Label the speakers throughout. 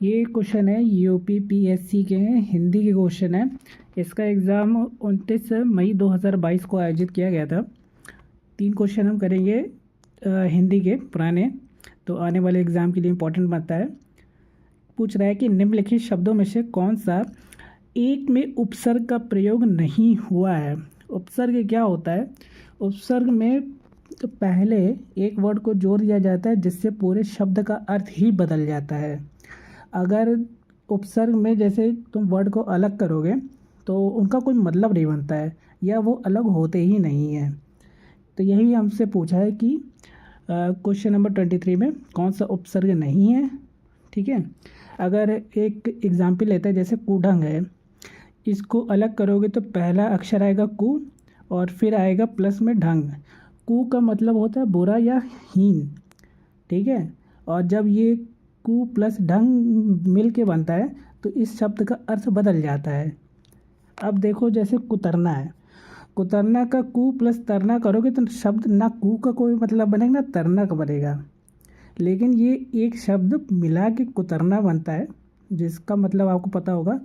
Speaker 1: ये क्वेश्चन है UP PSC के हैं, हिंदी के क्वेश्चन है। इसका एग्ज़ाम 29 मई 2022 को आयोजित किया गया था। 3 क्वेश्चन हम करेंगे हिंदी के पुराने, तो आने वाले एग्ज़ाम के लिए इम्पोर्टेंट बनता है। पूछ रहा है कि निम्नलिखित शब्दों में से कौन सा एक में उपसर्ग का प्रयोग नहीं हुआ है। उपसर्ग क्या होता है? उपसर्ग में तो पहले एक वर्ड को जोड़ दिया जाता है जिससे पूरे शब्द का अर्थ ही बदल जाता है। अगर उपसर्ग में जैसे तुम वर्ड को अलग करोगे तो उनका कोई मतलब नहीं बनता है या वो अलग होते ही नहीं हैं। तो यही हमसे पूछा है कि क्वेश्चन नंबर 23 में कौन सा उपसर्ग नहीं है। ठीक है, अगर एक एग्जाम्पल लेते हैं, जैसे कूढ़ंग है, इसको अलग करोगे तो पहला अक्षर आएगा कू और फिर आएगा प्लस में ढंग। कू का मतलब होता है बुरा या हीन। ठीक है, और जब ये कू प्लस ढंग मिल के बनता है तो इस शब्द का अर्थ बदल जाता है। अब देखो, जैसे कुतरना है, कुतरना का कू प्लस तरना करोगे तो शब्द ना कू का कोई मतलब बनेगा ना तरना का बनेगा, लेकिन ये एक शब्द मिला के कुतरना बनता है जिसका मतलब आपको पता होगा।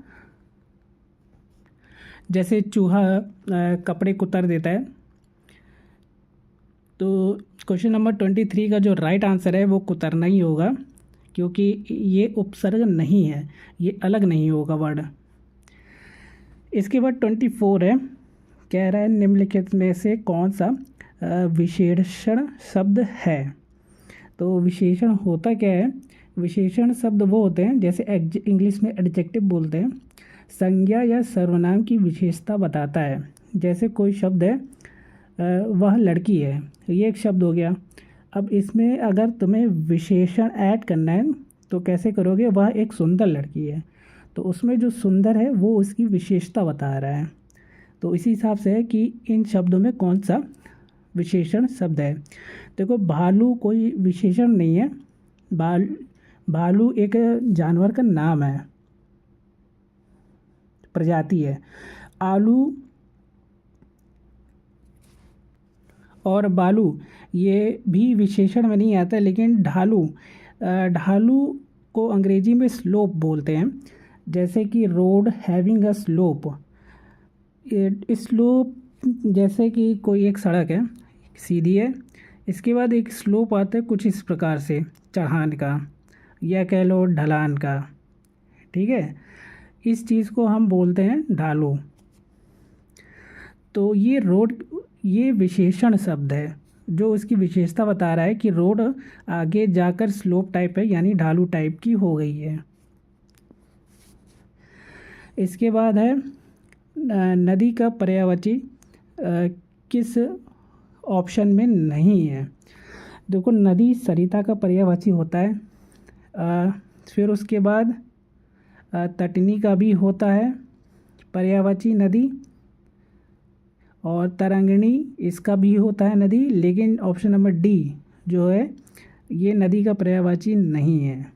Speaker 1: जैसे चूहा कपड़े कुतर देता है। तो क्वेश्चन नंबर 23 का जो राइट आंसर है वो कुतरना ही होगा, क्योंकि ये उपसर्ग नहीं है, ये अलग नहीं होगा वर्ड। इसके बाद 24 है, कह रहा है निम्नलिखित में से कौन सा विशेषण शब्द है। तो विशेषण होता क्या है? विशेषण शब्द वो होते हैं, जैसे इंग्लिश में एडजेक्टिव बोलते हैं, संज्ञा या सर्वनाम की विशेषता बताता है। जैसे कोई शब्द है वह लड़की है, ये एक शब्द हो गया। अब इसमें अगर तुम्हें विशेषण ऐड करना है तो कैसे करोगे? वह एक सुंदर लड़की है, तो उसमें जो सुंदर है वो उसकी विशेषता बता रहा है। तो इसी हिसाब से है कि इन शब्दों में कौन सा विशेषण शब्द है। देखो, भालू कोई विशेषण नहीं है, भालू एक जानवर का नाम है, प्रजाति है। आलू और बालू ये भी विशेषण में नहीं आता, लेकिन ढालू को अंग्रेजी में स्लोप बोलते हैं। जैसे कि road having a slope, slope जैसे कि कोई एक सड़क है सीधी है, इसके बाद एक स्लोप आता है कुछ इस प्रकार से, चढ़ान का या कह लो ढलान का। ठीक है, इस चीज़ को हम बोलते हैं ढालू। तो ये विशेषण शब्द है जो इसकी विशेषता बता रहा है कि रोड आगे जाकर स्लोप टाइप है, यानी ढालू टाइप की हो गई है। इसके बाद है नदी का पर्यायवाची किस ऑप्शन में नहीं है। देखो, नदी सरिता का पर्यायवाची होता है, फिर उसके बाद तटनी का भी होता है पर्यायवाची नदी, और तरंगिणी इसका भी होता है नदी, लेकिन ऑप्शन नंबर डी जो है ये नदी का पर्यायवाची नहीं है।